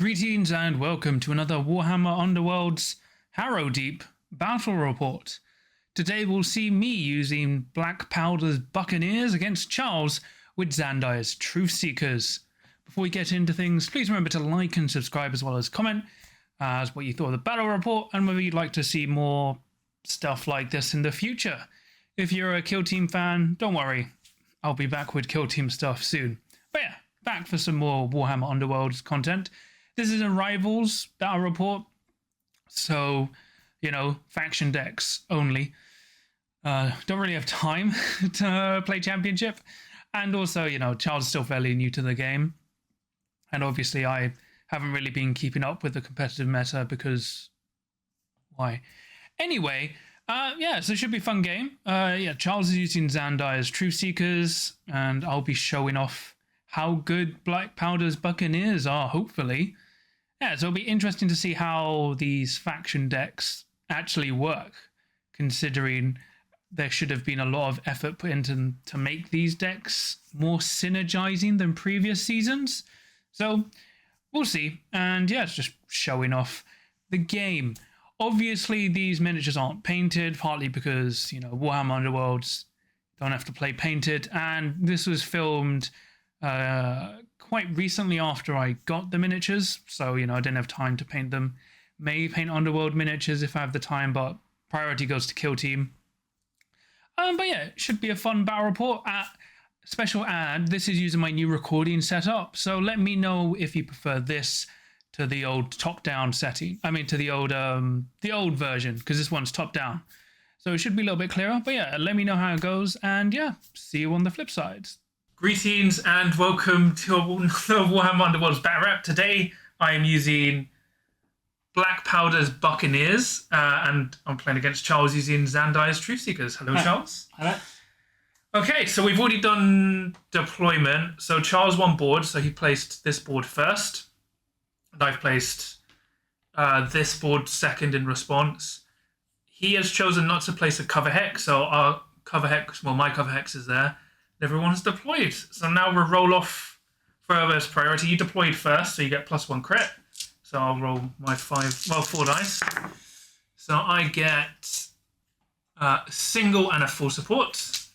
Greetings and welcome to another Warhammer Underworlds Harrowdeep battle report. Today we'll see me using Blackpowders Buccaneers against Charles with Xandires Truthseekers. Before we get into things, please remember to like and subscribe as well as comment as what you thought of the battle report and whether you'd like to see more stuff like this in the future. If you're a Kill Team fan, don't worry, I'll be back with Kill Team stuff soon. But yeah, back for some more Warhammer Underworlds content. This is a Rivals battle report, so, you know, faction decks only. Don't really have time to play Championship. And also, you know, Charles is still fairly new to the game. And obviously I haven't really been keeping up with the competitive meta because... why? Anyway, yeah, so it should be a fun game. Yeah, Charles is using Xandires Truthseekers, and I'll be showing off how good Blackpowders Buccaneers are, hopefully. Yeah, so it'll be interesting to see how these faction decks actually work, considering there should have been a lot of effort put into them to make these decks more synergizing than previous seasons. So we'll see. And yeah, it's just showing off the game. Obviously, these miniatures aren't painted, partly because, you know, Warhammer Underworlds don't have to play painted. And this was filmed quite recently after I got the miniatures, so, you know, I didn't have time to paint them. May paint Underworld miniatures if I have the time, but priority goes to Kill Team. But yeah, it should be a fun battle report. Special ad, this is using my new recording setup, so let me know if you prefer this to the old top-down setting. I mean, to the old version, because this one's top-down. So it should be a little bit clearer, but yeah, let me know how it goes, and yeah, see you on the flip side. Greetings and welcome to another Warhammer Underworlds battle rep. Today I am using Blackpowders Buccaneers and I'm playing against Charles using Xandires Truthseekers. Hello, Charles. Hello. Okay, so we've already done deployment. So Charles won board, so he placed this board first. And I've placed this board second in response. He has chosen not to place a cover hex, so our cover hex, well, my cover hex is there. Everyone's deployed. So now we'll roll off for our priority. You deployed first, so you get +1 crit. So I'll roll my 4 dice. So I get a single and a full support.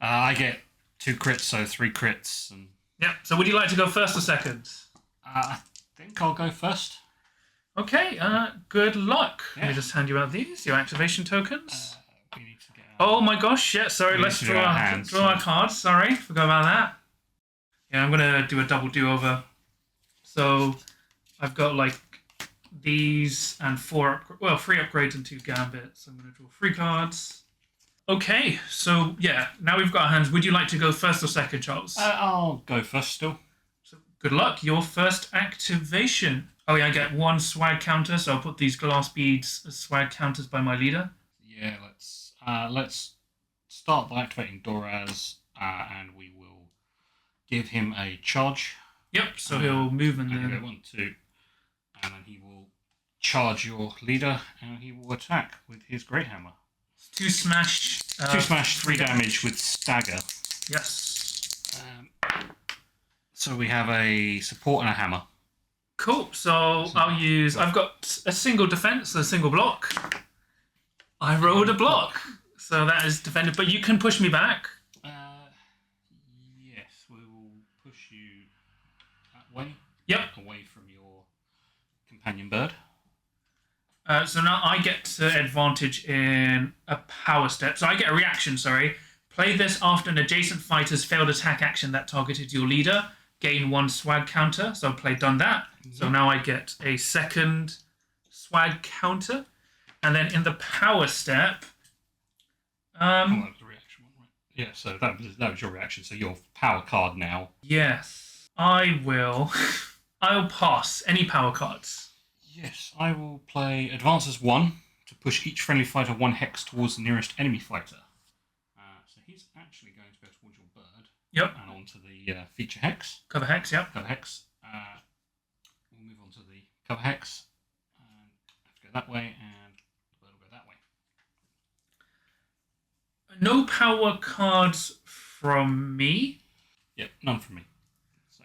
I get 2 crits, so 3 crits. And yeah, so would you like to go first or second? I think I'll go first. Okay, good luck. Yeah. Let me just hand you out these, your activation tokens. We need to get oh my gosh, yeah, sorry, let's draw our cards. Sorry, forgot about that. Yeah, I'm going to do a double do-over. So I've got like these and 3 upgrades and 2 gambits. So I'm going to draw 3 cards. Okay, so yeah, now we've got our hands. Would you like to go first or second, Charles? I'll go first still. So good luck. Your first activation. Oh yeah, I get 1 swag counter, so I'll put these glass beads as swag counters by my leader. Yeah, let's start by activating Doraz, and we will give him a charge. Yep, so he'll move and then... 1, 2, and then he will charge your leader, and he will attack with his Great Hammer. 2 smash... 2 smash, 3 damage with stagger. Yes. So we have a support and a hammer. Cool, so I'll use... I've got a single defense, a single block. I rolled a block, so that is defended, but you can push me back. Yes, we will push you that way. Yep. Away from your companion bird. So now I get advantage in a power step. So I get a reaction, sorry. Play this after an adjacent fighter's failed attack action that targeted your leader. Gain 1 swag counter. So done that. Yep. So now I get a second swag counter. And then in the power step... that was the reaction one, right? Yeah, so that was your reaction. So your power card now. Yes. I'll pass any power cards. Yes, I will play Advances 1 to push each friendly fighter 1 hex towards the nearest enemy fighter. So he's actually going to go towards your bird. Yep. And onto the feature hex. Cover hex, yep. Cover hex. We'll move on to the cover hex. Have to go that way, and the bird will go that way. No power cards from me. Yep, none from me. So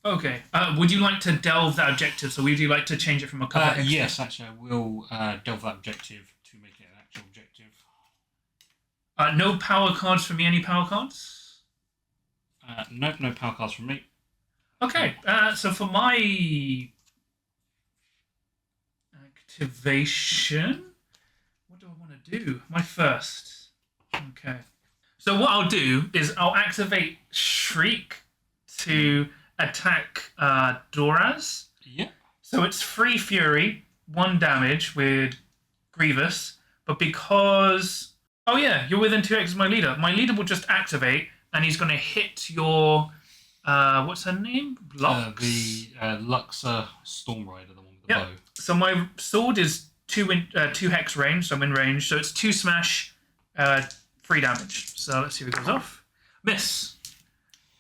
Okay. Would you like to delve that objective? So would you like to change it from a cover hex? Yes, actually, I will delve that objective to make it an actual objective. No power cards for me. Any power cards? Nope, no power cards from me. Okay. So for my activation, what do I want to do? My first. Okay. So what I'll do is I'll activate Shriek to attack Doraz. Yep. So it's 3 Fury, 1 damage with Grievous, but because... Oh yeah, you're within 2x of my leader. My leader will just activate, and he's going to hit your... what's her name? Lux? The Luxor Storm Rider, the one with the bow. So my sword is 2 hex range, so I'm in range. So it's 2 smash, 3 damage. So let's see if it goes off. Miss.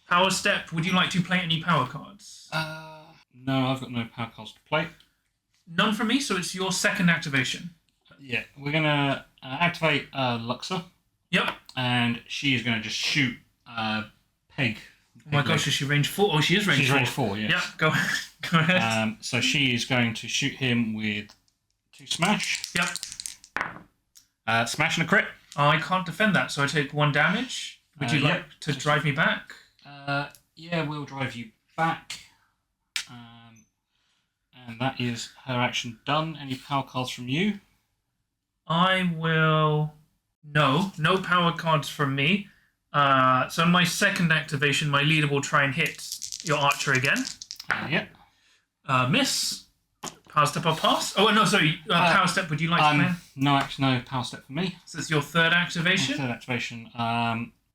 Power Step, would you like to play any power cards? No, I've got no power cards to play. None from me, so it's your second activation. Yeah, we're going to activate Luxor. Yep. And she is going to just shoot Peg. Oh my gosh, is she range 4? Oh, she is range 4. She's range 4, yes. Yeah, go ahead. So she is going to shoot him with 2 smash. Yep. Smash and a crit. I can't defend that, so I take 1 damage. Would you like to drive me back? Yeah, we'll drive you back. And that is her action done. Any power cards from you? I will... No power cards from me. So in my second activation, my leader will try and hit your archer again. Yep. Miss. Power step or pass? Oh, no, sorry. Power step, would you like to play? No power step for me. So it's your third activation? Third activation.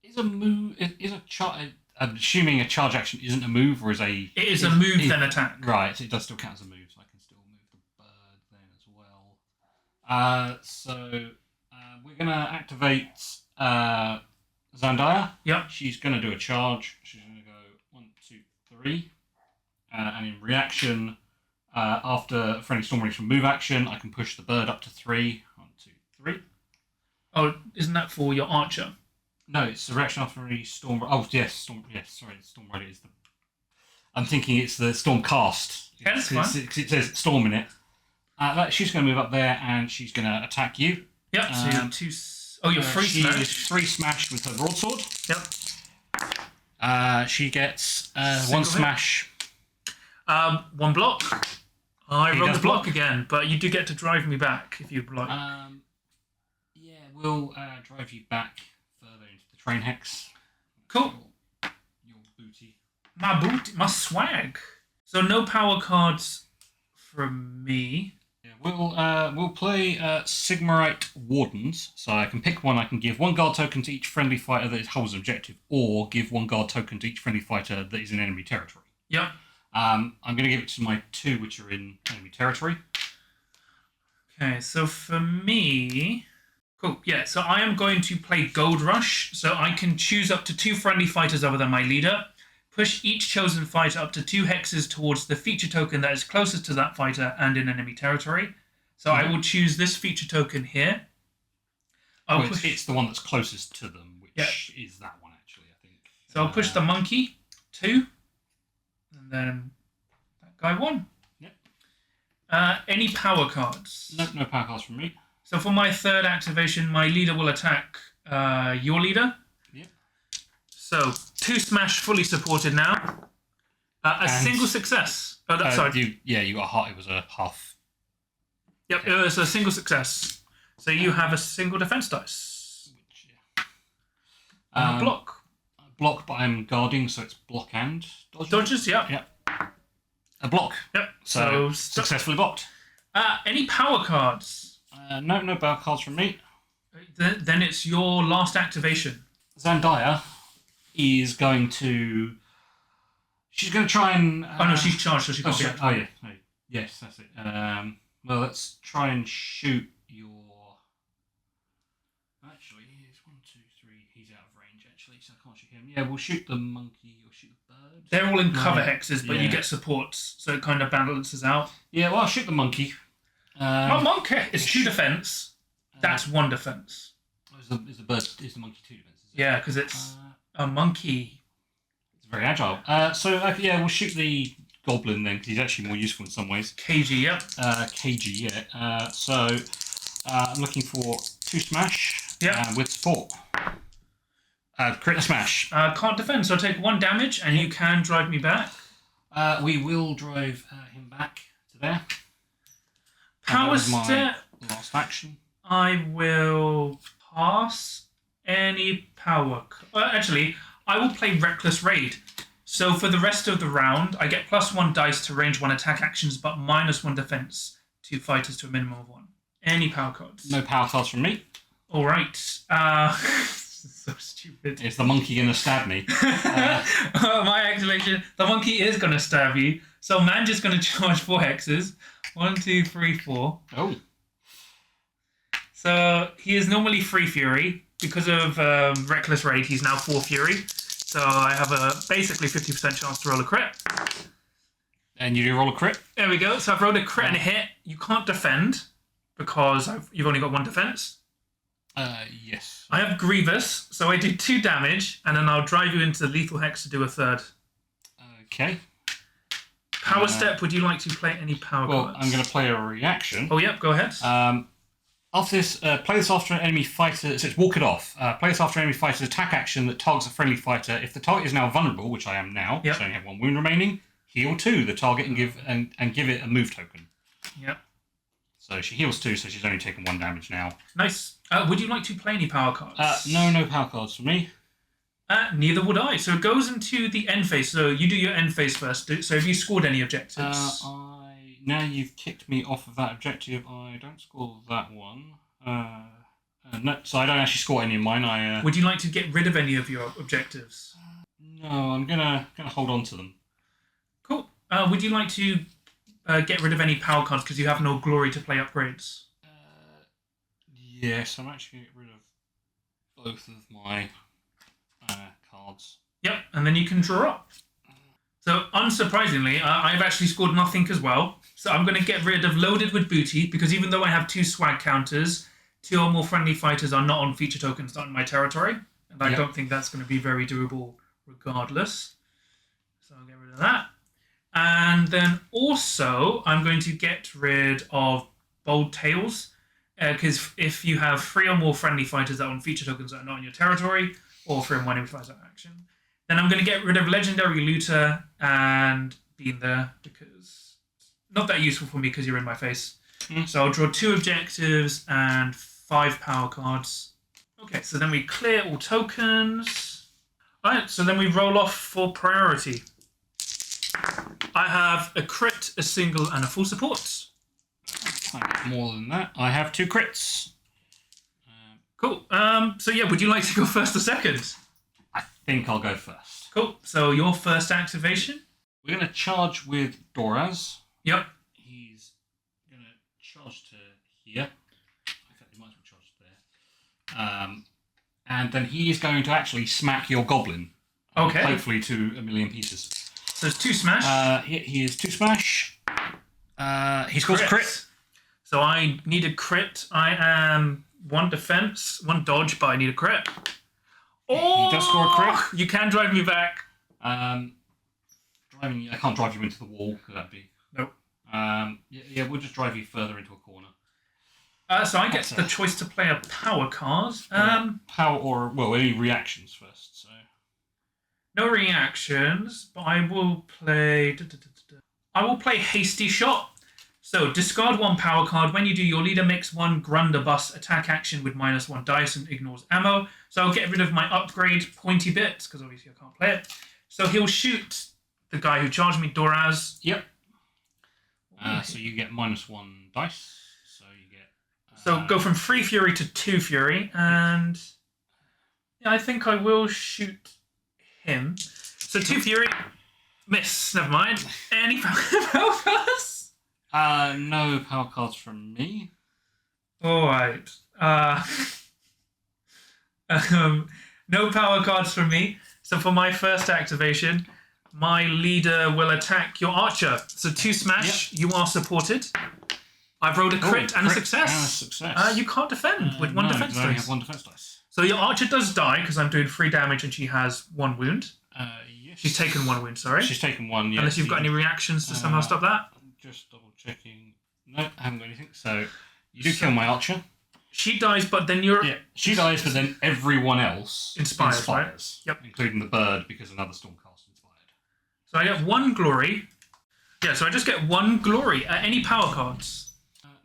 Is a move... Is a charge... I'm assuming a charge action isn't a move, or is a... It is a move, then attack. Right, so it does still count as a move, so I can still move the bird then as well. So we're going to activate Xandire. Yep. She's going to do a charge. She's going to go 1, 2, 3. And in reaction, after a friendly storm reach from move action, I can push the bird up to 3. 1, 2, 3. Oh, isn't that for your archer? No, it's the reaction after a storm. Oh yes, storm. Yes, sorry, Storm Rider is the. I'm thinking it's the Stormcast. Yeah, that's fine. It says storm in it. She's going to move up there and she's going to attack you. Yep. So you're 2. Oh, you're 3 she smash. Is 3 smash with her broadsword. Yep. She gets 1 smash. 1 block. I rolled the block again, but you do get to drive me back if you'd like. Yeah, we'll drive you back further into the train hex. Cool. Your booty. My booty, my swag. So no power cards from me. Yeah, we'll play Sigmarite Wardens. So I can pick one. I can give 1 guard token to each friendly fighter that holds an objective, or give 1 guard token to each friendly fighter that is in enemy territory. Yep. I'm going to give it to my 2 which are in enemy territory. Okay, so for me... Cool, yeah, so I am going to play Gold Rush, so I can choose up to 2 friendly fighters other than my leader, push each chosen fighter up to 2 hexes towards the feature token that is closest to that fighter and in enemy territory. So I will choose this feature token here. It's the one that's closest to them, which is that one actually, I think. So I'll push the monkey, 2, and then that guy 1. Yep. Any power cards? No power cards from me. So for my third activation, my leader will attack your leader. Yep. So 2 smash fully supported now. A single success. Oh, sorry. You got a half. It was a half. Yep, okay. It was a single success. So you have a single defense dice. And a block. Block, but I'm guarding, so it's block and dodge. Dodges, yeah. Yep. A block. Yep. So successfully blocked. Any power cards? No power cards from me. Then it's your last activation. Xandire is going to... She's going to try and... oh, no, she's charged, so she can't be activated. Oh, yeah. Oh, yes, that's it. Well, let's try and shoot your... Actually, here's 1, 2, 3. He's out of range, actually, so I can't shoot him. Yeah, we'll shoot the monkey or shoot the bird. They're all in cover hexes, but you get supports, so it kind of balances out. Yeah, well, I'll shoot the monkey. Not monkey. It's 2 defense. That's 1 defense. Is the monkey 2 defense? Yeah, because it's a monkey. It's very agile. Yeah, we'll shoot the goblin then, because he's actually more useful in some ways. KG, yep. KG, yeah. I'm looking for 2 smash with support. Crit smash. Can't defend, so I'll take 1 damage, and you can drive me back. We will drive him back to there. Power step. Last action. I will pass any power. Actually, I will play Reckless Raid. So for the rest of the round, I get +1 dice to range 1 attack actions, but -1 defense to fighters to a minimum of 1. Any power cards? No power cards from me. All right. So stupid. Is the monkey gonna stab me? My activation. The monkey is gonna stab you. So man just gonna charge 4 hexes. 1, 2, 3, 4. Oh. So he is normally 3 fury. Because of Reckless Raid, he's now 4 fury. So I have a basically 50% chance to roll a crit. And you do roll a crit? There we go. So I've rolled a crit and a hit. You can't defend because you've only got 1 defense. Yes. I have Grievous, so I do 2 damage, and then I'll drive you into the lethal hex to do a 3rd. Okay. Power step, would you like to play any power cards? Well, I'm going to play a reaction. Oh, yep, go ahead. After this, play this after an enemy fighter. So it's walk it off. Play this after an enemy fighter's attack action that targets a friendly fighter. If the target is now vulnerable, which I am now, so I only have 1 wound remaining, heal 2 the target and give it a move token. Yep. So she heals 2, so she's only taken 1 damage now. Nice. Would you like to play any power cards? No power cards for me. Neither would I. So it goes into the end phase. So you do your end phase first. So have you scored any objectives? Now you've kicked me off of that objective. I don't score that one. No, so I don't actually score any of mine. Would you like to get rid of any of your objectives? No, I'm gonna hold on to them. Cool. Would you like to get rid of any power cards because you have no glory to play upgrades? Yes, I'm actually going to get rid of both of my cards. Yep, and then you can draw up. So, unsurprisingly, I've actually scored nothing as well. So I'm going to get rid of Loaded with Booty, because even though I have 2 swag counters, 2 or more friendly fighters are not on feature tokens, not in my territory. And I don't think that's going to be very doable regardless. So I'll get rid of that. And then also, I'm going to get rid of Bold Tails, because if you have 3 or more friendly fighters that are on feature tokens that are not in your territory, or 3 or more enemy fighters that are action, then I'm going to get rid of Legendary Looter and Being There, because not that useful for me because you're in my face. So I'll draw 2 objectives and 5 power cards. Okay, so then we clear all tokens. Alright, so then we roll off for priority. I have a crit, a single, and a full support. More than that. I have 2 crits. Cool. So yeah, would you like to go first or second? I think I'll go first. Cool. So your first activation? We're going to charge with Doraz. Yep. He's going to charge to here. In fact, he might as well charge there. And then he is going to actually smack your goblin. Okay. Hopefully to a million pieces. So it's 2 smash. He is 2 smash. He scores a crit. So I need a crit. I am 1 defense, 1 dodge, but I need a crit. Oh! He does score a crit. You can drive me back. I can't drive you into the wall, because that'd be... Nope. We'll just drive you further into a corner. So I get the choice to play a power card. Power or, any reactions first, so... No reactions, but I will play... I will play Hasty Shot. So, discard 1 power card. When you do, your leader makes 1 Grundabus attack action with -1 dice and ignores ammo. So I'll get rid of my upgrade pointy bits, because obviously I can't play it. So he'll shoot the guy who charged me, Doraz. Yep. So you get -1 dice. So you get... So go from 3 fury to 2 fury, and I think I will shoot him. So 2 fury, miss, never mind. Any power cards? No power cards from me. Alright. No power cards from me. So for my first activation, my leader will attack your archer. So 2 smash, you are supported. I've rolled a crit and a success. And a success. You can't defend with 1 defense dice. I only dice. have 1 defense dice. So your archer does die because I'm doing 3 damage and she has 1 wound. Yes. Yes. She's taken 1 wound, sorry. She's taken 1, yeah. Unless you've got any reactions to somehow stop that. I'm just double checking. No, I haven't got anything. So you do kill my archer. She dies, but then you're... Yeah, she dies, but then everyone else inspires. Right? Yep. Including the bird, because another Stormcast inspired. So I get 1 glory. Yeah, so I just get 1 glory. Any power cards?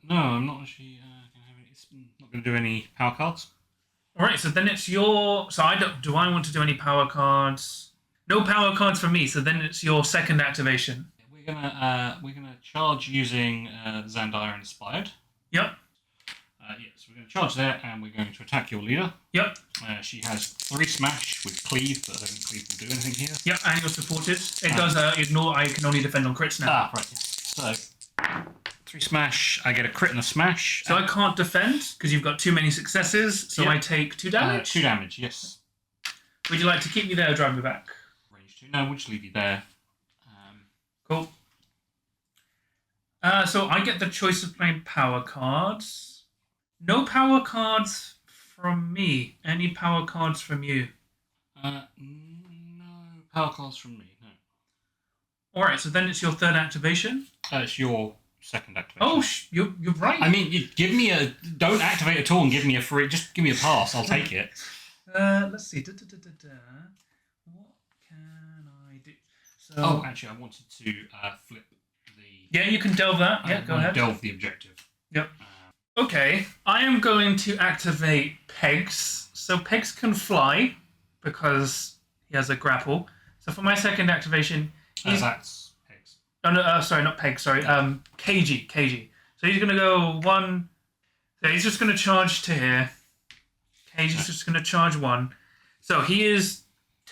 No, I'm not actually going to have any... It's not going to do any power cards. Alright, so then it's your... So do I want to do any power cards? No power cards for me, so then it's your second activation. We're gonna charge using Xandire Inspired. Yep. Yes, we're going to charge there, and we're going to attack your leader. Yep. She has 3 smash with cleave, but I don't think cleave will do anything here. Yep, and you're supported. It does ignore. I can only defend on crits now. Ah, right. Yes. So 3 smash. I get a crit and a smash. So I can't defend because you've got too many successes. So I take 2 damage. 2 damage. Yes. Would you like to keep me there or drive me back? Range 2. No, we'll just leave you there. Cool. So I get the choice of playing power cards. No power cards from me. Any power cards from you? No power cards from me. No. All right. So then it's your third activation. It's your second activation. Oh, you're right. I mean, you give me a... Don't activate at all and give me a free... Just give me a pass. I'll take it. Let's see. What can I do? So... Oh, actually, I wanted to flip the... Yeah, you can delve that. Yeah, go ahead. Delve the objective. Yep. Okay, I am going to activate Pegs. So Pegs can fly because he has a grapple. So for my second activation, that's Pegs. Oh no, sorry, not Pegs. Sorry, KG. So he's gonna go 1. So he's just gonna charge to here. KG's just gonna charge 1. So he is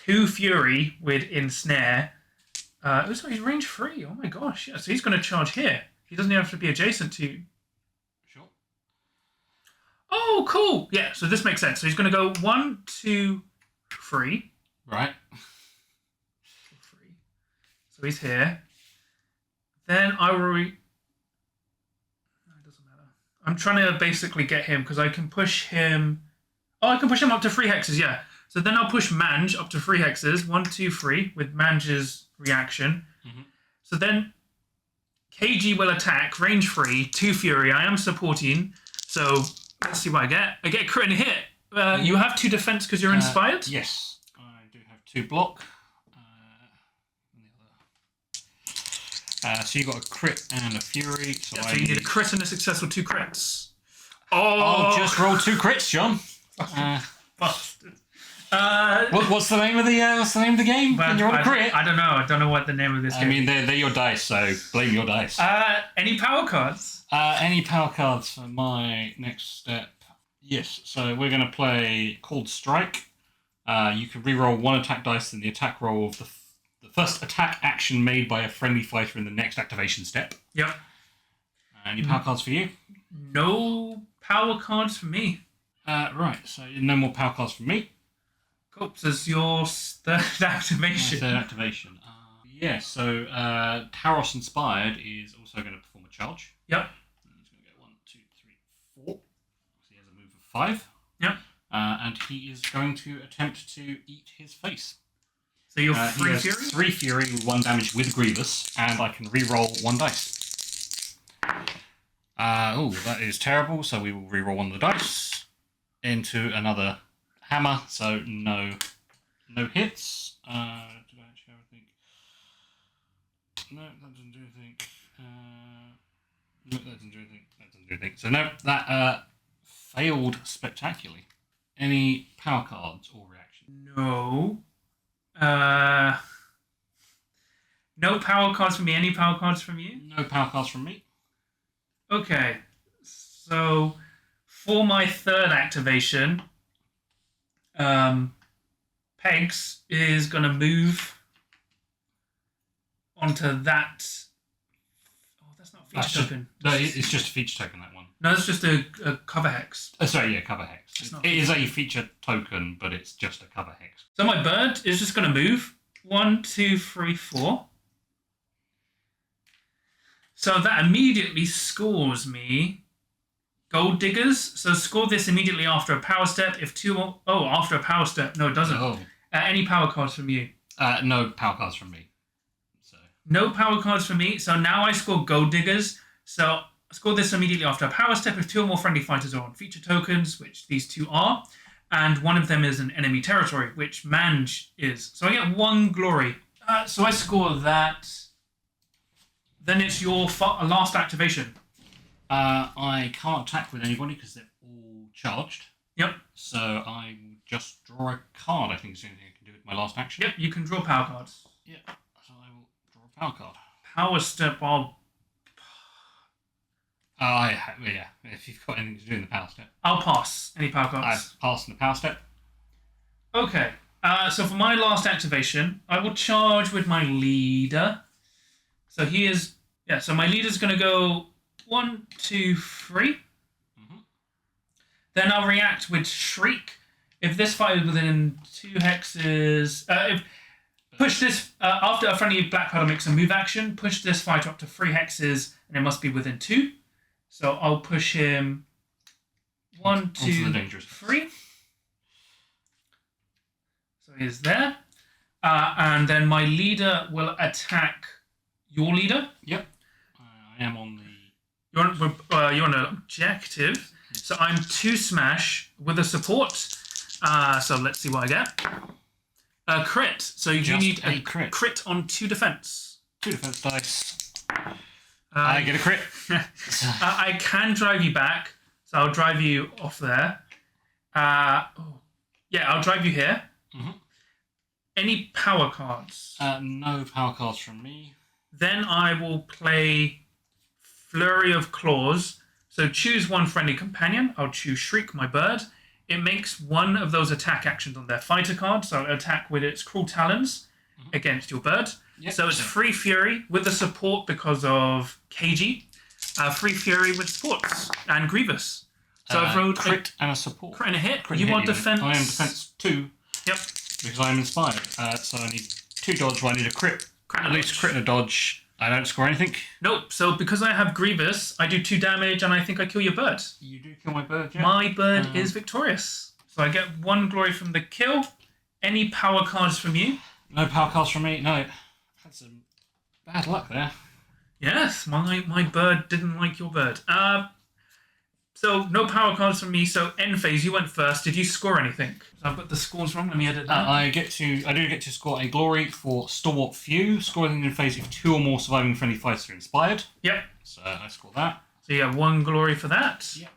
2 fury with ensnare. Oh, so he's range 3. Oh my gosh! Yeah, so he's gonna charge here. He doesn't even have to be adjacent to. Oh, cool. Yeah, so this makes sense. So he's going to go 1, 2, 3. Right. 3. So he's here. Then I will... No, it doesn't matter. I'm trying to basically get him because I can push him... Oh, I can push him up to 3 hexes, yeah. So then I'll push Mange up to 3 hexes. 1, 2, 3 with Mange's reaction. Mm-hmm. So then KG will attack, range 3, 2 fury. I am supporting, so... Let's see what I get. I get a crit and a hit. You have 2 defense because you're inspired? Yes. I do have 2 block. So you got a crit and a fury. So, so you need a crit and a successful 2 crits. Oh! I'll just roll 2 crits, John. Bastard. What's the name of the game? When you roll a crit? I don't know. I don't know what the name of this game is. I mean, they're your dice, so blame your dice. Any power cards? Any power cards for my next step? Yes, so we're going to play Cold Strike. You can reroll 1 attack dice in the attack roll of the first attack action made by a friendly fighter in the next activation step. Yep. Any power cards for you? No power cards for me. Right, so no more power cards from me. Cool, so it's your third activation. My third activation. So Taros Inspired is also going to perform a charge. Yep. He's going to go 1, 2, 3, 4. So he has a move of 5. Yep. And he is going to attempt to eat his face. So you're 3 fury? 3 fury with 1 damage with Grievous, and I can re-roll 1 dice. That is terrible, so we will re-roll 1 of the dice into another hammer, so no hits. Did I actually have anything? No, that doesn't do anything. No, that doesn't do anything. That doesn't do anything. So no, that failed spectacularly. Any power cards or reaction? No. No power cards from me. Any power cards from you? No power cards from me. Okay. So for my third activation, Pegs is going to move onto that. Oh, that's not a feature token. No, it's just a feature token, that one. No, it's just a cover hex. Cover hex. It is a feature token, but it's just a cover hex. So my bird is just going to move. 1, 2, 3, 4. So that immediately scores me Gold Diggers. So score this immediately after a power step. After a power step. No, it doesn't. Oh. Any power cards from you? No power cards from me. So no power cards for me. So now I score Gold Diggers. So I score this immediately after a power step if 2 or more friendly fighters are on feature tokens, which these 2 are, and one of them is an enemy territory, which Mange is. So I get 1 glory. So I score that. Then it's your last activation. I can't attack with anybody because they're all charged. Yep. So I will just draw a card, I think is the only thing I can do with my last action. Yep, you can draw power cards. Yep. So I will draw a power card. Power step, yeah, if you've got anything to do in the power step. I'll pass any power cards. I've passed in the power step. Okay. So for my last activation, I will charge with my leader. So he is... Yeah, so my leader's going to go 1, 2, 3. Then I'll react with Shriek. If this fight is within 2 hexes... push this... after a friendly Blackpowder makes a move action, push this fighter up to 3 hexes, and it must be within 2. So I'll push him 1, 2, 3. So he's there. And then my leader will attack your leader. Yep. I am on the... You're on an objective. So I'm 2 smash with a support. So let's see what I get. A crit. So you need a crit on 2 defense. 2 defense dice. I get a crit. I can drive you back. So I'll drive you off there. Yeah, I'll drive you here. Any power cards? No power cards from me. Then I will play Flurry of Claws. So choose 1 friendly companion. I'll choose Shriek, my bird. It makes 1 of those attack actions on their fighter card. So it'll attack with its Cruel Talons against your bird. Yep. So it's Free Fury with the support because of KG. Free Fury with supports and Grievous. So I've rolled crit and a support. Crit and a hit. You want defense? I am defense 2. Yep. Because I am inspired. So I need 2 dodge where I need a crit. At least a crit and a dodge. I don't score anything. Nope. So because I have Grievous, I do 2 damage and I think I kill your bird. You do kill my bird, yeah. My bird is victorious. So I get 1 glory from the kill. Any power cards from you? No power cards from me. No. Had some bad luck there. Yes, my bird didn't like your bird. So no power cards from me. So end phase, you went first. Did you score anything? So I put the scores wrong. Let me edit that. I do get to score a glory for Stalwart Few. Scoring in phase if 2 or more surviving friendly fighters are inspired. Yep. So I score that. So you have 1 glory for that. Yep.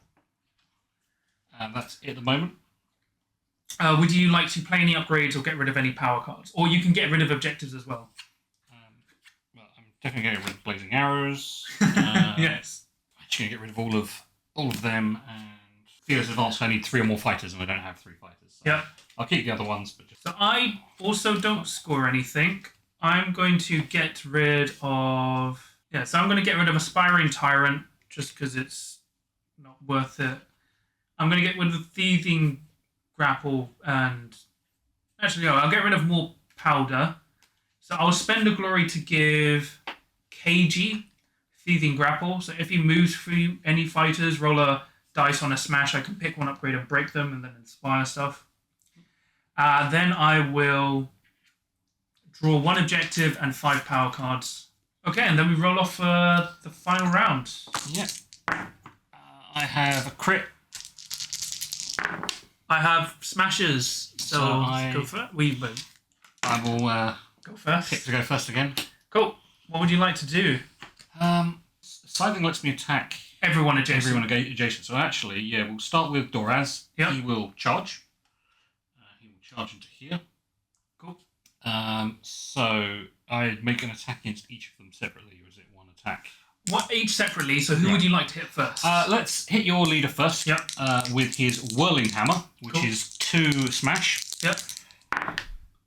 And that's it at the moment. Would you like to play any upgrades or get rid of any power cards? Or you can get rid of objectives as well. Well, I'm definitely getting rid of Blazing Arrows. Yes. I'm just going to get rid of all of them. And Fearless Advance, I need 3 or more fighters, and I don't have 3 fighters. So yeah. I'll keep the other ones. But just... So I also don't score anything. I'm going to get rid of... Yeah, so I'm going to get rid of Aspiring Tyrant, just because it's not worth it. I'm going to get rid of Thieving Grapple and... Actually, no, I'll get rid of more Powder. So I'll spend a glory to give KG Thieving Grapple. So if he moves through any fighters, roll a dice on a smash, I can pick 1 upgrade and break them and then inspire stuff. Then I will draw 1 objective and 5 power cards. Okay, and then we roll off the final round. Yeah. I have a crit. I have smashes, so go for it. I will go first. Pick to go first again. Cool. What would you like to do? Scything lets me attack everyone adjacent. So actually, yeah, we'll start with Doraz. Yep. He will charge. He will charge into here. Cool. So I make an attack against each of them separately, or is it 1 attack? What, each separately? So who would you like to hit first? Let's hit your leader first. Yep. With his Whirling Hammer, which is 2 smash. Yep.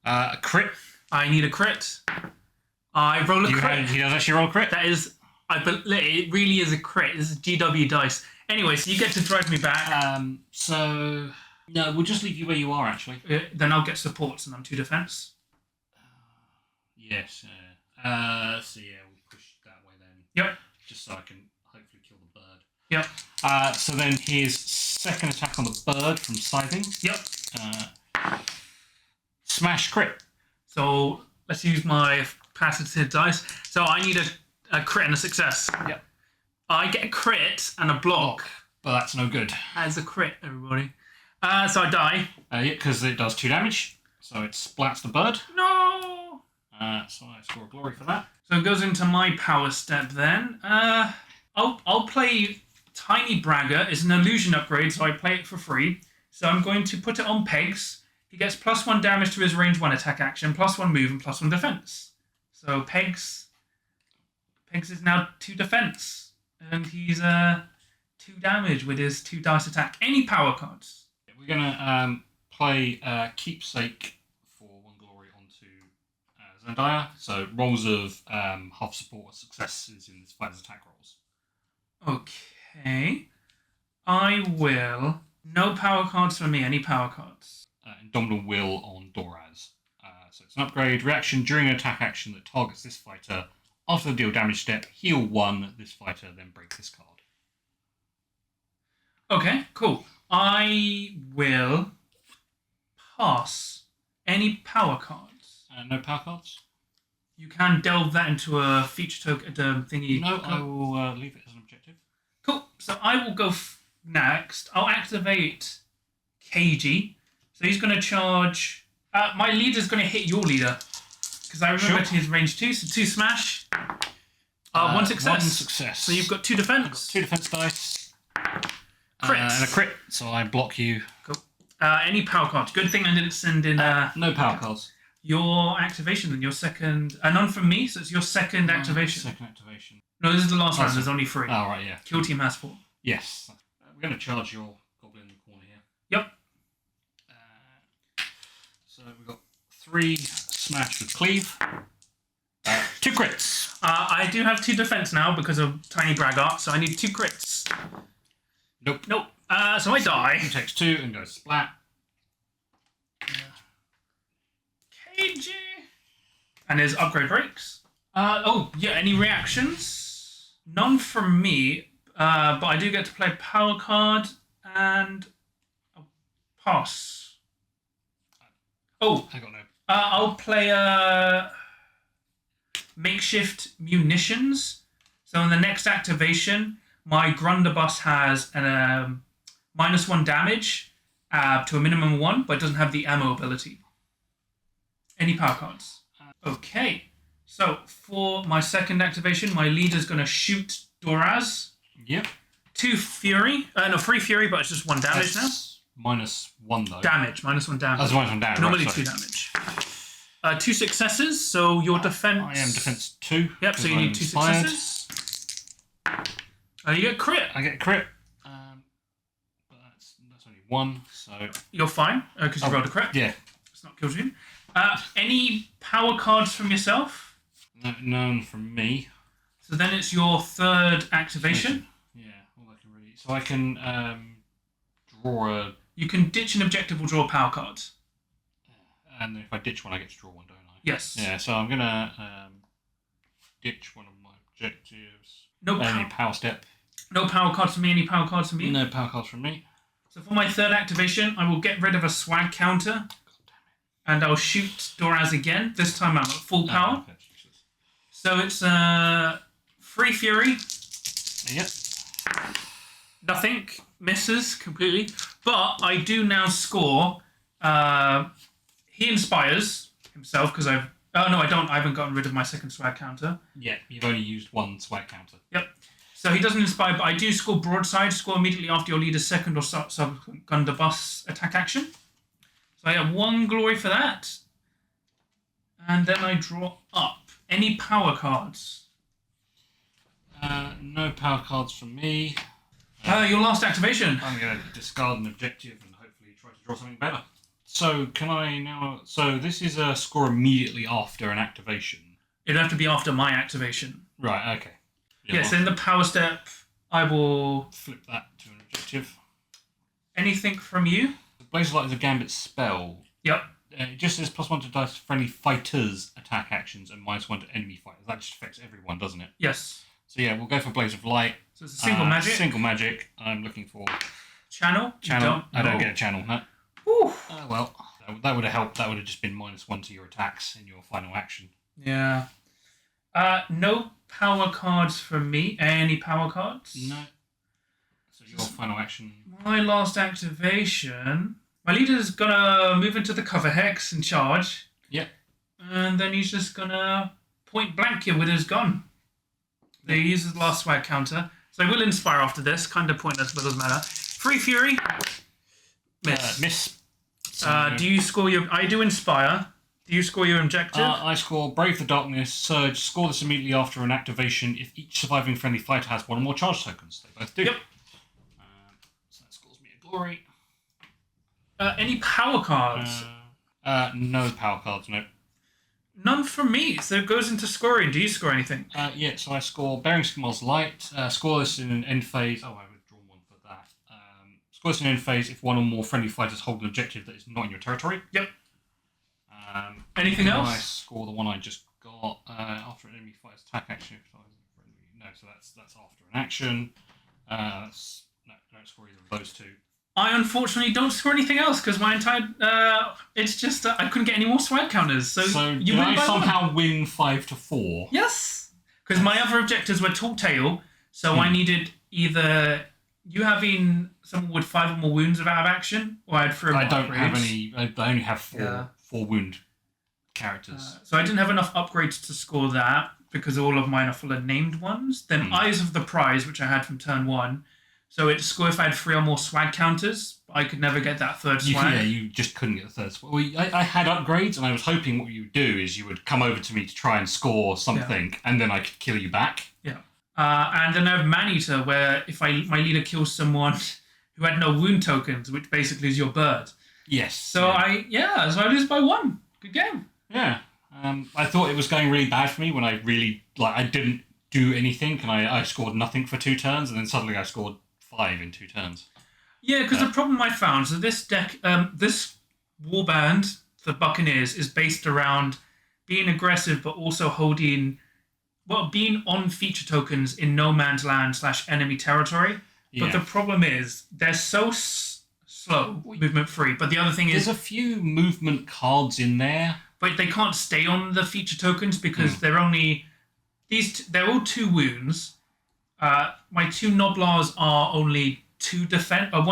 A crit. I need a crit. I roll a crit. He does actually roll a crit. That is, it really is a crit. This is GW dice. Anyway, so you get to drive me back. So no, we'll just leave you where you are. Actually, then I'll get supports, and I'm 2 defense. Yes. So yeah, we'll push that way then. Yep. Just so I can hopefully kill the bird. Yep. So then his second attack on the bird from Scything. Yep. Smash crit. So let's use my patented dice. So I need a crit and a success. Yep. I get a crit and a block. But that's no good. As a crit, everybody. So I die. Yeah, because it does 2 damage. So it splats the bird. No! So I score a glory for that. So it goes into my power step then. I'll play Tiny Bragger. It's an illusion upgrade, so I play it for free. So I'm going to put it on pegs. He gets +1 damage to his range 1 attack action, +1 move, and +1 defense. So pegs is now 2 defense. And he's 2 damage with his 2 dice attack. Any power cards? We're going to play Keepsake for 1 glory onto Xandire. So rolls of half support or successes in this fighter's attack rolls. Okay. I will. No power cards for me. Any power cards? Indomitable Will on Doraz. So it's an upgrade. Reaction during an attack action that targets this fighter. After the deal damage step, heal 1 this fighter, then break this card. Okay, cool. I will pass any power cards. No power cards? You can delve that into a feature token thingy. No, I will leave it as an objective. Cool. So I will go next. I'll activate KG. So he's going to charge... my leader's going to hit your leader. Because I remember his range 2, so 2 smash. 1 success. 1 success. So you've got 2 defense. 2 defense dice. Crit. And a crit, so I block you. Cool. Any power cards? Good thing I didn't send in... no power cards. Your activation and your second... none from me, so it's your second activation. Second activation. No, this is the last round. There's only 3. Oh, right, yeah. Kill team has 4. Yes. We're going to charge your goblin in the corner here. Yep. So we've got 3 smash with cleave. 2 crits. I do have 2 defense now because of Tiny Braggart, so I need 2 crits. Nope. So I die. He takes 2 and goes splat. KG. And his upgrade breaks. Any reactions? None from me, but I do get to play a power card and a pass. Oh, I got no. I'll play makeshift munitions. So in the next activation, my Grundabus has an -1 damage to a minimum of 1, but it doesn't have the ammo ability. Any power cards? Okay. So for my second activation, my leader's going to shoot Doraz. Yep. 2 fury. No, 3 fury, but it's just 1 damage That's -1 though. Damage. -1 damage. That's -1 damage. Normally right, 2 damage. 2 successes, so your defense... I am defense 2. Yep, so you need 2 successes. You get crit. I get a crit. But that's only 1, so... You're fine, because you rolled a crit. Yeah. It's not killed you. Any power cards from yourself? No, none from me. So then it's your third activation. Yeah, all I can really... So I can draw a... You can ditch an objective or draw a power card. And if I ditch one, I get to draw one, don't I? Yes. Yeah, so I'm going to ditch one of my objectives. No power step. No power cards from me, any power cards from me? No power cards from me. So for my third activation, I will get rid of a swag counter. And I'll shoot Doraz again. This time I'm at full power. Okay, so it's 3 fury. Yep. Nothing. Misses completely. But I do now score... he inspires himself because I've... Oh, no, I don't. I haven't gotten rid of my second swag counter. Yeah, you've only used 1 swag counter. Yep. So he doesn't inspire, but I do score broadside. Score immediately after your leader's second or subsequent Gundabus attack action. So I have 1 glory for that. And then I draw up. Any power cards? No power cards from me. Your last activation. I'm going to discard an objective and hopefully try to draw something better. So can I now... So this is a score immediately after an activation. It'd have to be after my activation. Right, okay. Yes, in the power step, I will... Flip that to an objective. Anything from you? The Blaze of Light is a Gambit spell. Yep. It just says +1 to dice friendly fighters' attack actions and -1 to enemy fighters. That just affects everyone, doesn't it? Yes. So yeah, we'll go for Blaze of Light. So it's a single magic. Single magic. I'm looking for... Channel? Channel. I don't get a channel, no. Ooh. Well, That would have helped. That would have just been -1 to your attacks in your final action. Yeah. No power cards from me. Any power cards? No. So your final action. My last activation. My leader's gonna move into the cover hex and charge. Yep. And then he's just gonna point blank you with his gun. He uses the last swag counter. So I will inspire after this. Kind of pointless, but doesn't matter. Free Fury. Miss. Miss. Do you score your... I do inspire. Do you score your objective? I score Brave the Darkness, Surge, score this immediately after an activation if each surviving friendly fighter has one or more charge tokens. They both do. Yep. So that scores me a glory. Any power cards? No power cards, no. None from me, so it goes into scoring. Do you score anything? Yeah, so I score Bearing Skimmel's Light, score this in an end phase. Oh, I've withdrawn one for that. Score this in an end phase if one or more friendly fighters hold an objective that is not in your territory. Yep. Anything else? I score the one I just got after an enemy fighter's attack action. No, so that's after an action. No, don't score either of those two. I unfortunately don't score anything else because my entire it's just I couldn't get any more swag counters. So you did I by somehow win 5-4? Yes, because my other objectives were Tall Tale, so I needed either you having someone with 5 or more wounds without action, or I had 3 or more I don't upgrades. have any. I only have 4 wound characters. So I didn't have enough upgrades to score that because all of mine are full of named ones. Then Eyes of the Prize, which I had from turn 1. So it score if I had 3 or more swag counters. I could never get that third swag. You just couldn't get the third swag. Well, I had upgrades, and I was hoping what you would do is you would come over to me to try and score something, and then I could kill you back. Yeah. And then I have Man-Eater, where if my leader kills someone who had no wound tokens, which basically is your bird. Yes. So I lose by 1. Good game. Yeah. I thought it was going really bad for me when I really, I didn't do anything, and I scored nothing for 2 turns, and then suddenly I scored 5 in 2 turns. Yeah, because the problem I found, so this deck, this warband, the Buccaneers, is based around being aggressive, but also being on feature tokens in no man's land / enemy territory. Yeah. But the problem is, they're so slow, movement free. But the other thing is... There's a few movement cards in there. But they can't stay on the feature tokens because they're only... They're all 2 wounds. My 2 Noblars are only 1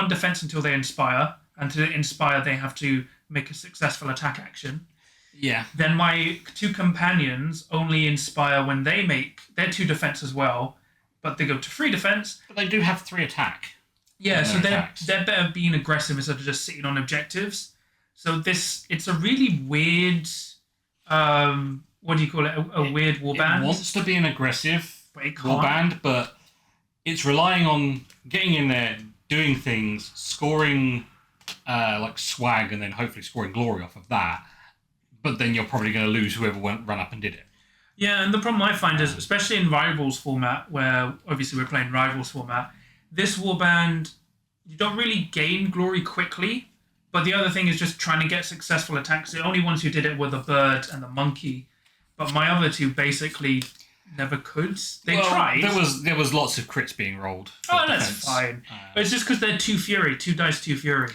defense until they inspire. And to inspire, they have to make a successful attack action. Yeah. Then my 2 companions only inspire when they make... They're 2 defense as well, but they go to 3 defense. But they do have 3 attack. Yeah, so they're better being aggressive instead of just sitting on objectives. So it's a really weird... what do you call it? A weird warband? It wants to be an aggressive warband, but it's relying on getting in there, doing things, scoring swag, and then hopefully scoring glory off of that. But then you're probably going to lose whoever ran up and did it. Yeah, and the problem I find is, especially in Rivals format, where obviously we're playing Rivals format, this warband, you don't really gain glory quickly, but the other thing is just trying to get successful attacks. The only ones who did it were the bird and the monkey, but my other 2 basically never could. They tried. There was lots of crits being rolled. Oh, that's fine. But it's just because they're 2 fury, 2 dice, 2 fury.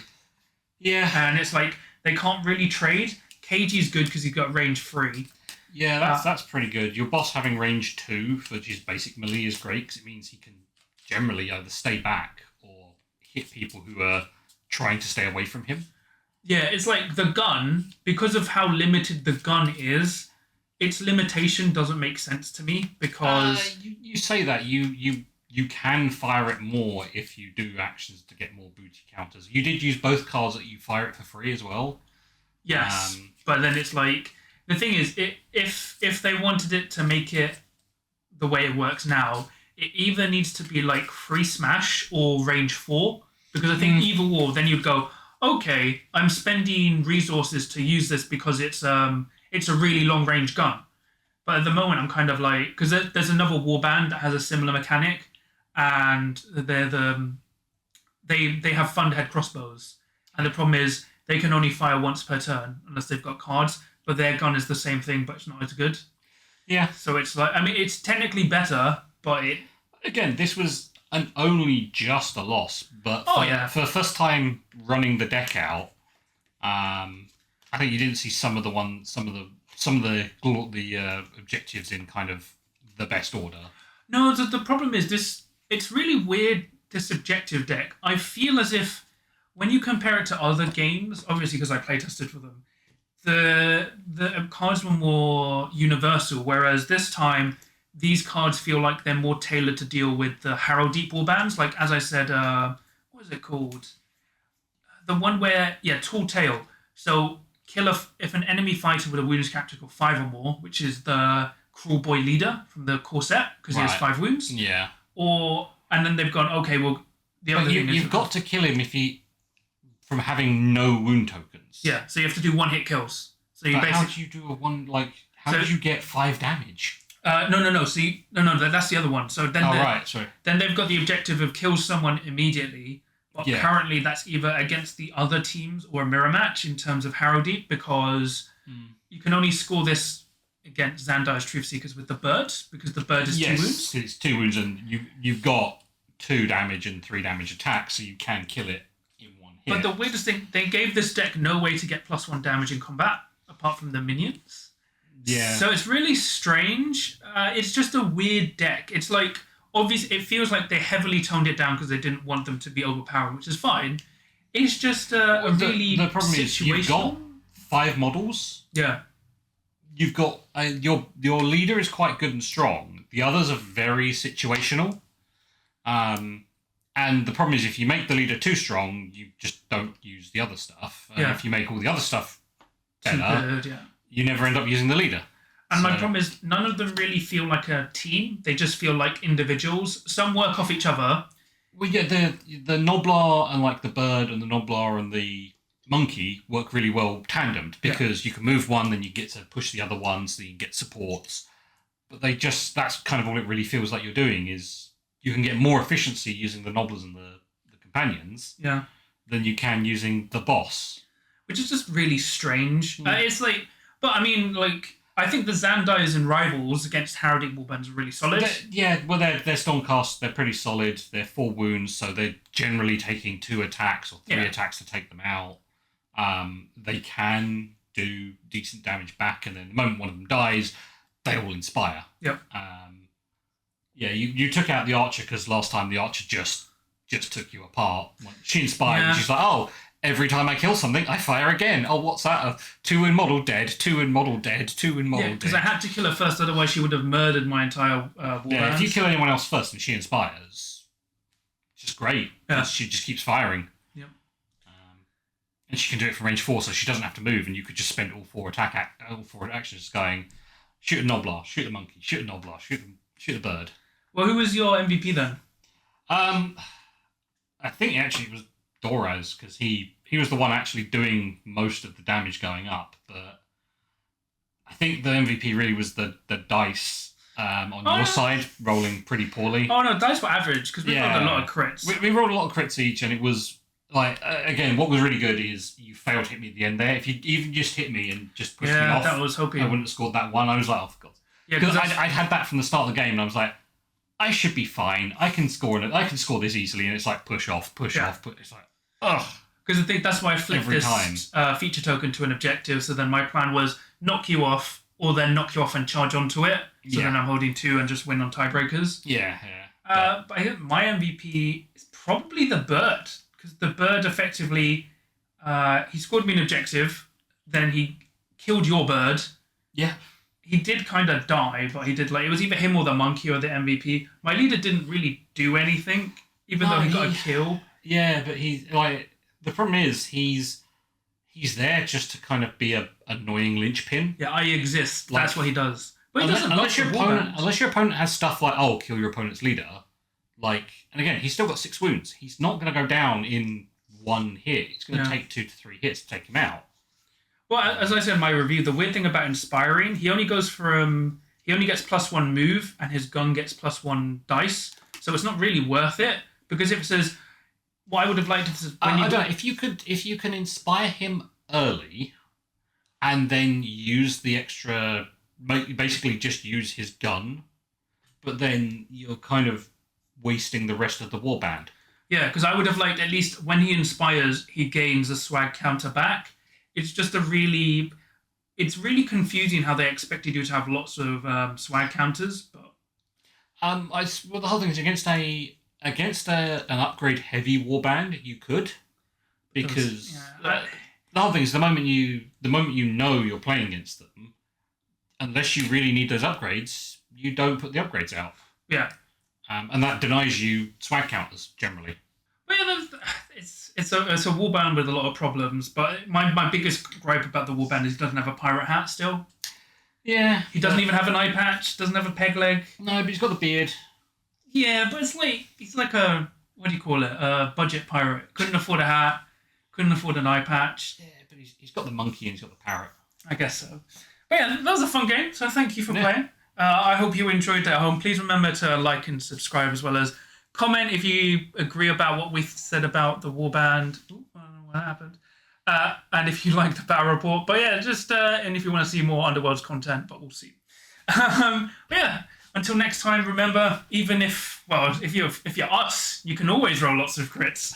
Yeah. And it's like, they can't really trade. KG's good because he's got range 3. Yeah, that's pretty good. Your boss having range 2 for just basic melee is great because it means he can generally either stay back or hit people who are trying to stay away from him. Yeah, it's like the gun, because of how limited the gun is, its limitation doesn't make sense to me because... You say that. You can fire it more if you do actions to get more booty counters. You did use both cards that you fire it for free as well. Yes, but then it's like... The thing is, if they wanted it to make it the way it works now, it either needs to be like free smash or range 4. Because I think either or, then you'd go, okay, I'm spending resources to use this because it's a really long range gun. But at the moment, I'm kind of like, because there's another warband that has a similar mechanic, and they have Thunderhead crossbows, and the problem is they can only fire once per turn unless they've got cards. But their gun is the same thing, but it's not as good. Yeah. So it's like, I mean, it's technically better, but it... Again, this was only just a loss, but for the first time running the deck out, I think you didn't see some of the objectives in kind of the best order. No, the problem is this. It's really weird. This objective deck. I feel as if when you compare it to other games, obviously because I playtested for them, the cards were more universal, whereas this time these cards feel like they're more tailored to deal with the Harrowdeep warbands. Like as I said, what is it called? The one where Tall Tale. So kill if an enemy fighter with a wounds capture of 5 or more, which is the Cruel Boy leader from the core set because he has 5 wounds. Yeah. And then they've gone, okay, well, you've got to kill him from having no wound tokens. Yeah, so you have to do 1-hit kills. So you how do you do a one, like, how did you get 5 damage? No. See, no, that's the other one. So then sorry. Then they've got the objective of kill someone immediately, but currently that's either against the other teams or a mirror match in terms of Harrowdeep, because you can only score this against Xandires Truthseekers with the bird, because the bird is 2 wounds. It's 2 wounds, and you've got 2 damage and 3 damage attacks, so you can kill it in 1 hit. But the weirdest thing, they gave this deck no way to get +1 damage in combat, apart from the minions. Yeah. So it's really strange. It's just a weird deck. It's like, obviously, it feels like they heavily toned it down because they didn't want them to be overpowering, which is fine. It's just a really the problem is you've got 5 models. Yeah. You've got your leader is quite good and strong. The others are very situational. And the problem is if you make the leader too strong, you just don't use the other stuff. And if you make all the other stuff better, you never end up using the leader. And my problem is none of them really feel like a team. They just feel like individuals. Some work off each other. Well, yeah, the Noblar and like the bird and the Noblar and the monkey work really well tandemed, because you can move one, then you get to push the other one, so you can get supports. But that's kind of all it really feels like you're doing, is you can get more efficiency using the Nobblers and the companions than you can using the boss. Which is just really strange. It's like, but I mean, like, I think the Xandires and rivals against Harrowdeep warbands are really solid. They're Stormcast, they're pretty solid. They're 4 wounds, so they're generally taking 2 attacks or 3 attacks to take them out. They can do decent damage back, and then the moment one of them dies, they all inspire. Yep. You took out the archer because last time the archer just took you apart. She inspired, and she's like, oh, every time I kill something, I fire again. Oh, what's that? 2 in model dead, 2 in model dead, 2 in model dead. Because I had to kill her first, otherwise she would have murdered my entire warband. Yeah, if you kill anyone else first and she inspires, it's just great. Yeah. She just keeps firing. Yep. And she can do it from range 4, so she doesn't have to move, and you could just spend all 4 actions just going, shoot a Noblar, shoot the monkey, shoot a Noblar, shoot the bird. Well, who was your MVP then? I think actually it was Doraz, because he was the one actually doing most of the damage going up, but I think the MVP really was the dice on your side, rolling pretty poorly. Oh no, dice were average, because we rolled a lot of crits. We rolled a lot of crits each, and it was like, again, what was really good is you failed to hit me at the end there. If you even just hit me and just pushed me off, that was hoping. I wouldn't have scored that one. I was like, oh, for God's sake. Because I'd had that from the start of the game, and I was like, I should be fine. I can score this easily, and it's like push off. It's like, ugh. Because I think that's why I flipped this feature token to an objective. So then my plan was knock you off, or then knock you off and charge onto it. So then I'm holding 2 and just win on tiebreakers. Yeah. But I think my MVP is probably the bird, because the bird effectively he scored me an objective, then he killed your bird. Yeah. He did kind of die, but he did, like, it was either him or the monkey or the MVP. My leader didn't really do anything, even though he got a kill. Yeah, but he's like, the problem is he's there just to kind of be a annoying linchpin. Yeah, I exist. Like, that's what he does. But he doesn't unless your opponent has stuff like, oh, kill your opponent's leader. Like, and again, he's still got 6 wounds. He's not going to go down in 1 hit. It's going to take 2 to 3 hits to take him out. Well, as I said in my review, the weird thing about Inspiring, he only gets +1 move, and his gun gets +1 dice. So it's not really worth it, because if it says, what I would have liked if I don't know, if you can inspire him early, and then use the extra, basically just use his gun, but then you're kind of wasting the rest of the warband. Yeah, because I would have liked, at least when he inspires, he gains a swag counter back. it's just it's really confusing how they expected you to have lots of swag counters. But the whole thing is against an upgrade heavy warband, you could, because the whole thing is the moment you know you're playing against them, unless you really need those upgrades, you don't put the upgrades out. Yeah. And that denies you swag counters generally. But yeah, it's a warband with a lot of problems. But my biggest gripe about the warband is he doesn't have a pirate hat still. Yeah. He doesn't even have an eye patch. Doesn't have a peg leg. No, but he's got the beard. Yeah, but he's like a, what do you call it? A budget pirate. Couldn't afford a hat. Couldn't afford an eye patch. Yeah, but he's got the monkey and he's got the parrot. I guess so. But yeah, that was a fun game. So thank you for playing. I hope you enjoyed it at home. Please remember to like and subscribe, as well as comment if you agree about what we said about the warband. Ooh, I don't know what happened. And if you like the battle report. But yeah, just and if you want to see more Underworlds content, but we'll see. But yeah, until next time, remember, even if you're us, you can always roll lots of crits.